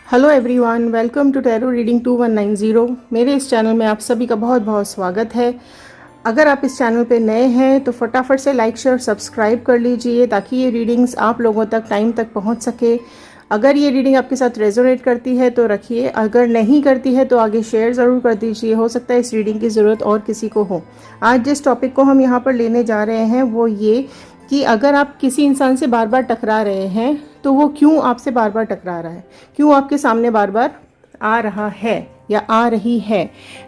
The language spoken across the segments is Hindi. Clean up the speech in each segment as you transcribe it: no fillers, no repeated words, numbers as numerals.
Hello everyone, welcome to tarot reading 2190। मेरे इस चैनल में आप सभी का बहुत बहुत स्वागत है। अगर आप इस चैनल पे नए हैं तो फटाफट से लाइक शेयर सब्सक्राइब कर लीजिए ताकि ये रीडिंग्स आप लोगों तक टाइम तक पहुंच सके। अगर ये रीडिंग आपके साथ रेजोनेट करती है तो रखिए, अगर नहीं करती है तो आगे शेयर ज़रूर कर दीजिए। हो सकता है इस रीडिंग की ज़रूरत और किसी को हो। आज जिस टॉपिक को हम यहाँ पर लेने जा रहे हैं वो ये कि अगर आप किसी इंसान से बार बार टकरा रहे हैं तो वो क्यों आपसे बार बार टकरा रहा है, क्यों आपके सामने बार बार आ रहा है या आ रही है।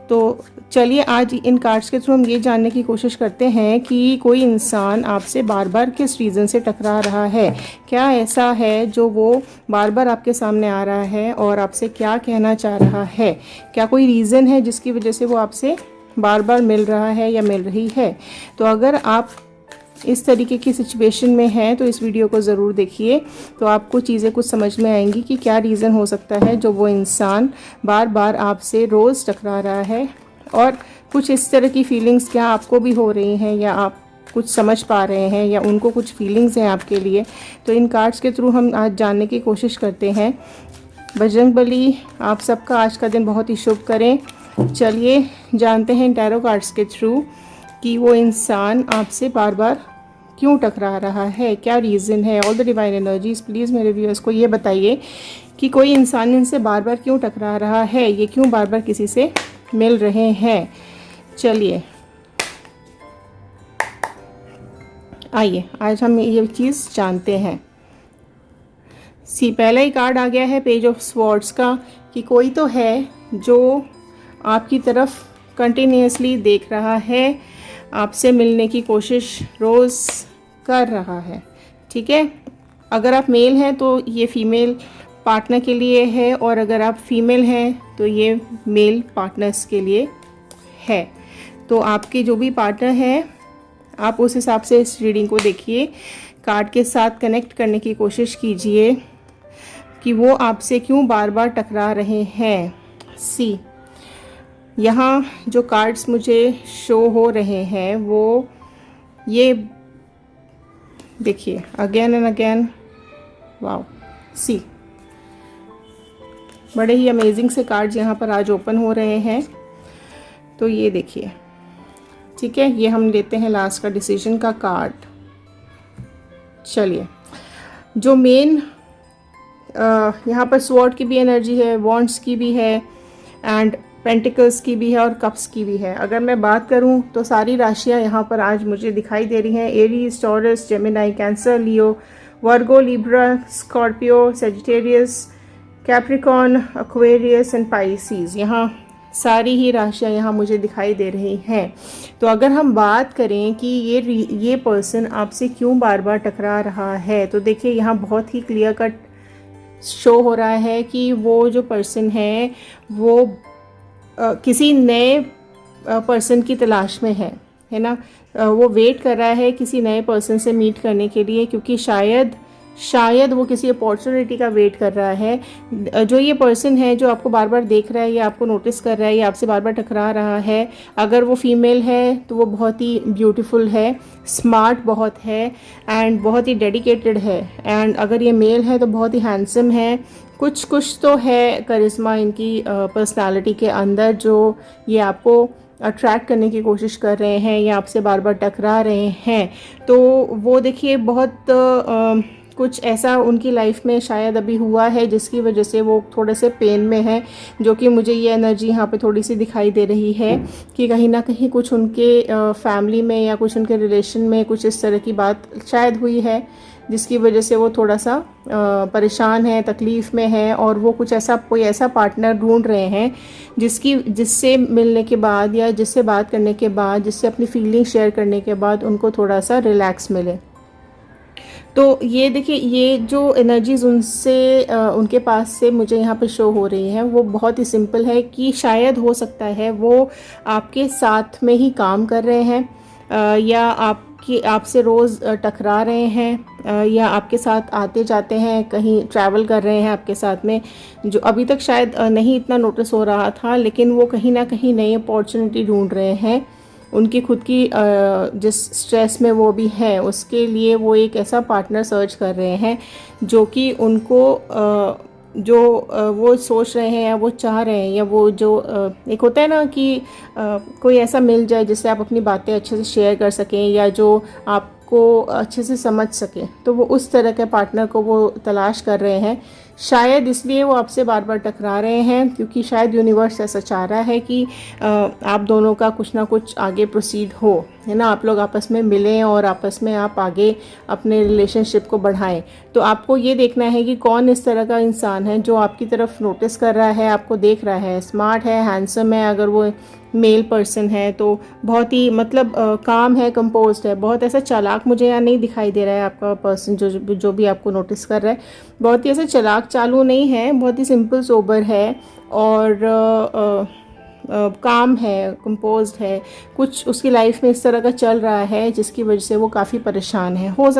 तो चलिए आज इन कार्ड्स के थ्रू हम ये जानने की कोशिश करते हैं कि कोई इंसान आपसे बार बार किस रीज़न से टकरा रहा है। क्या ऐसा है जो वो बार बार आपके सामने आ रहा है और आपसे क्या कहना चाह रहा है। क्या कोई रीज़न है जिसकी वजह से वो आपसे बार बार मिल रहा है या मिल रही है। तो अगर आप इस तरीके की सिचुएशन में है तो इस वीडियो को ज़रूर देखिए, तो आपको चीज़ें कुछ समझ में आएंगी कि क्या रीज़न हो सकता है जो वो इंसान बार बार आपसे रोज़ टकरा रहा है। और कुछ इस तरह की फीलिंग्स क्या आपको भी हो रही हैं या आप कुछ समझ पा रहे हैं या उनको कुछ फीलिंग्स हैं आपके लिए। तो इन कार्ड्स के थ्रू हम आज जानने की कोशिश करते हैं। बजरंगबली आप सबका आज का दिन बहुत ही शुभ करें। चलिए जानते हैं टैरो कार्ड्स के थ्रू कि वो इंसान आपसे बार बार क्यों टकरा रहा है, क्या रीज़न है। All the divine energies please मेरे व्यूअर्स को ये बताइए कि कोई इंसान इनसे बार बार क्यों टकरा रहा है, ये क्यों बार बार किसी से मिल रहे हैं। चलिए आइए आज हम ये चीज़ जानते हैं। पहला ही कार्ड आ गया है पेज ऑफ स्वॉर्ड्स का कि कोई तो है जो आपकी तरफ कंटिन्यूसली देख रहा है, आपसे मिलने की कोशिश रोज़ कर रहा है। ठीक है, अगर आप मेल हैं तो ये फीमेल पार्टनर के लिए है और अगर आप फीमेल हैं तो ये मेल पार्टनर्स के लिए है। तो आपके जो भी पार्टनर हैं आप उस हिसाब से इस रीडिंग को देखिए, कार्ड के साथ कनेक्ट करने की कोशिश कीजिए कि वो आपसे क्यों बार बार टकरा रहे हैं। यहाँ जो कार्ड्स मुझे शो हो रहे हैं वो ये देखिए, अगेन एंड अगेन। वाओ, बड़े ही अमेजिंग से कार्ड्स यहाँ पर आज ओपन हो रहे हैं। तो ये देखिए, ठीक है, ये हम लेते हैं लास्ट का डिसीजन का कार्ड। चलिए, जो मेन यहाँ पर स्वॉर्ड की भी एनर्जी है, वॉन्ड्स की भी है एंड पेंटिकल्स की भी है और कप्स की भी है। अगर मैं बात करूं तो सारी राशियां यहाँ पर आज मुझे दिखाई दे रही हैं। Aries, taurus, Gemini, cancer, Leo, Virgo, Libra, Scorpio, Sagittarius, Capricorn, Aquarius and Pisces. यहाँ सारी ही राशियां यहाँ मुझे दिखाई दे रही हैं। तो अगर हम बात करें कि ये पर्सन आपसे क्यों बार बार टकरा रहा है तो देखिए यहाँ बहुत ही क्लियर कट शो हो रहा है कि वो जो पर्सन है वो किसी नए पर्सन की तलाश में है ना। वो वेट कर रहा है किसी नए पर्सन से मीट करने के लिए, क्योंकि शायद वो किसी अपॉर्चुनिटी का वेट कर रहा है। जो ये पर्सन है जो आपको बार बार देख रहा है या आपको नोटिस कर रहा है या आपसे बार बार टकरा रहा है, अगर वो फीमेल है तो वो बहुत ही ब्यूटीफुल है, स्मार्ट बहुत है एंड बहुत ही डेडिकेटेड है। एंड अगर ये मेल है तो बहुत ही हैंडसम है। कुछ तो है करिश्मा इनकी पर्सनालिटी के अंदर जो ये आपको अट्रैक्ट करने की कोशिश कर रहे हैं या आपसे बार बार टकरा रहे हैं। तो वो देखिए बहुत कुछ ऐसा उनकी लाइफ में शायद अभी हुआ है जिसकी वजह से वो थोड़े से पेन में है, जो कि मुझे ये एनर्जी यहाँ पे थोड़ी सी दिखाई दे रही है कि कहीं ना कहीं कुछ उनके फैमिली में या कुछ उनके रिलेशन में कुछ इस तरह की बात शायद हुई है जिसकी वजह से वो थोड़ा सा परेशान है, तकलीफ़ में है और वो कोई ऐसा पार्टनर ढूंढ रहे हैं जिससे मिलने के बाद या जिससे बात करने के बाद, जिससे अपनी फीलिंग शेयर करने के बाद उनको थोड़ा सा रिलैक्स मिले। तो ये देखिए, ये जो एनर्जीज उनके पास से मुझे यहाँ पे शो हो रही हैं वो बहुत ही सिंपल है कि शायद हो सकता है वो आपके साथ में ही काम कर रहे हैं या आपसे रोज़ टकरा रहे हैं या आपके साथ आते जाते हैं, कहीं ट्रैवल कर रहे हैं आपके साथ में, जो अभी तक शायद नहीं इतना नोटिस हो रहा था, लेकिन वो कहीं ना कहीं नई अपॉर्चुनिटी ढूंढ रहे हैं। उनकी खुद की जिस स्ट्रेस में वो भी हैं उसके लिए वो एक ऐसा पार्टनर सर्च कर रहे हैं जो कि उनको वो सोच रहे हैं या वो चाह रहे हैं, या वो जो एक होता है ना कि कोई ऐसा मिल जाए जिससे आप अपनी बातें अच्छे से शेयर कर सकें, या जो आपको अच्छे से समझ सके, तो वो उस तरह के पार्टनर को वो तलाश कर रहे हैं। शायद इसलिए वो आपसे बार बार टकरा रहे हैं, क्योंकि शायद यूनिवर्स ऐसा चाह रहा है कि आप दोनों का कुछ ना कुछ आगे प्रोसीड हो, है ना, आप लोग आपस में मिलें और आपस में आप आगे अपने रिलेशनशिप को बढ़ाएं। तो आपको ये देखना है कि कौन इस तरह का इंसान है जो आपकी तरफ नोटिस कर रहा है, आपको देख रहा है, स्मार्ट है, हैंडसम है, अगर वो मेल पर्सन है तो बहुत ही मतलब काम है, कंपोज्ड है, बहुत ऐसा चालाक मुझे यहाँ नहीं दिखाई दे रहा है आपका पर्सन जो भी आपको नोटिस कर रहा है। बहुत ही ऐसा चालाक चालू नहीं है, बहुत ही सिंपल सोबर है और काम है, कंपोज्ड है। कुछ उसकी लाइफ में इस तरह का चल रहा है जिसकी वजह से वो काफ़ी परेशान है। हो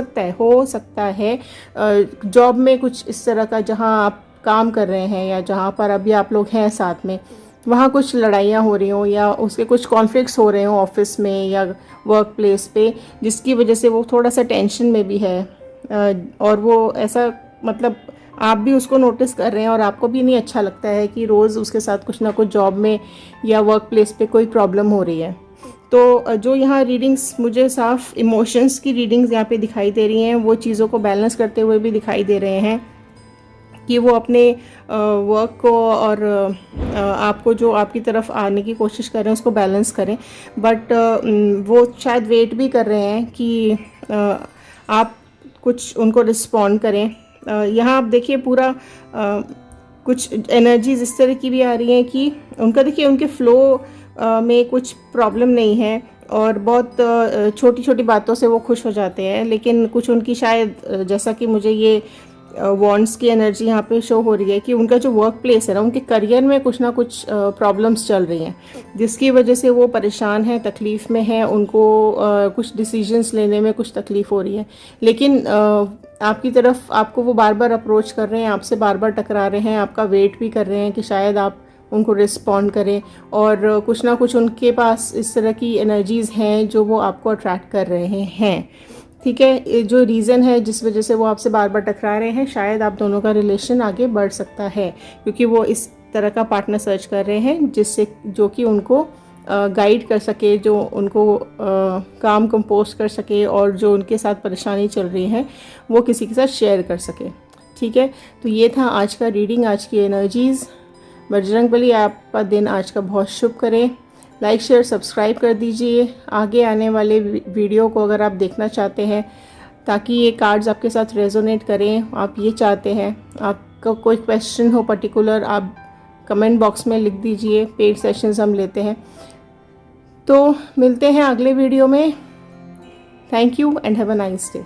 सकता है जॉब में कुछ इस तरह का, जहाँ आप काम कर रहे हैं या जहाँ पर अभी आप लोग हैं साथ में, वहाँ कुछ लड़ाइयाँ हो रही हों या उसके कुछ कॉन्फ्लिक्ट्स हो रहे हों ऑफिस में या वर्क प्लेस पे, जिसकी वजह से वो थोड़ा सा टेंशन में भी है। और वो ऐसा मतलब आप भी उसको नोटिस कर रहे हैं और आपको भी नहीं अच्छा लगता है कि रोज़ उसके साथ कुछ ना कुछ जॉब में या वर्क प्लेस पे कोई प्रॉब्लम हो रही है। तो जो यहाँ रीडिंग्स मुझे साफ इमोशंस की रीडिंग्स यहाँ पे दिखाई दे रही हैं, वो चीज़ों को बैलेंस करते हुए भी दिखाई दे रहे हैं कि वो अपने वर्क को और आपको जो आपकी तरफ आने की कोशिश कर रहे हैं उसको बैलेंस करें। बट वो शायद वेट भी कर रहे हैं कि आप कुछ उनको रिस्पॉन्ड करें। यहाँ आप देखिए पूरा कुछ एनर्जीज इस तरह की भी आ रही हैं कि उनका देखिए उनके फ्लो में कुछ प्रॉब्लम नहीं है और बहुत छोटी छोटी बातों से वो खुश हो जाते हैं। लेकिन कुछ उनकी शायद जैसा कि मुझे ये वॉन्ड्स की एनर्जी यहाँ पे शो हो रही है कि उनका जो वर्क प्लेस है ना, उनके करियर में कुछ ना कुछ प्रॉब्लम्स चल रही हैं जिसकी वजह से वो परेशान हैं, तकलीफ़ में हैं, उनको कुछ डिसीजंस लेने में कुछ तकलीफ़ हो रही है। लेकिन आपकी तरफ आपको वो बार बार अप्रोच कर रहे हैं, आपसे बार बार टकरा रहे हैं, आपका वेट भी कर रहे हैं कि शायद आप उनको रिस्पॉन्ड करें। और कुछ ना कुछ उनके पास इस तरह की एनर्जीज़ हैं जो वो आपको अट्रैक्ट कर रहे हैं। ठीक है, जो रीज़न है जिस वजह से वो आपसे बार बार टकरा रहे हैं, शायद आप दोनों का रिलेशन आगे बढ़ सकता है, क्योंकि वो इस तरह का पार्टनर सर्च कर रहे हैं जिससे जो कि उनको गाइड कर सके, जो उनको काम कंपोज कर सके और जो उनके साथ परेशानी चल रही है वो किसी के साथ शेयर कर सके। ठीक है, तो ये था आज का रीडिंग, आज की एनर्जीज़। बजरंगबली आपका दिन आज का बहुत शुभ करें। लाइक शेयर सब्सक्राइब कर दीजिए आगे आने वाले वीडियो को अगर आप देखना चाहते हैं, ताकि ये कार्ड्स आपके साथ रेजोनेट करें, आप ये चाहते हैं। आपका कोई क्वेश्चन हो पर्टिकुलर, आप कमेंट बॉक्स में लिख दीजिए, पेड सेशंस हम लेते हैं। तो मिलते हैं अगले वीडियो में। Thank you and have a nice day.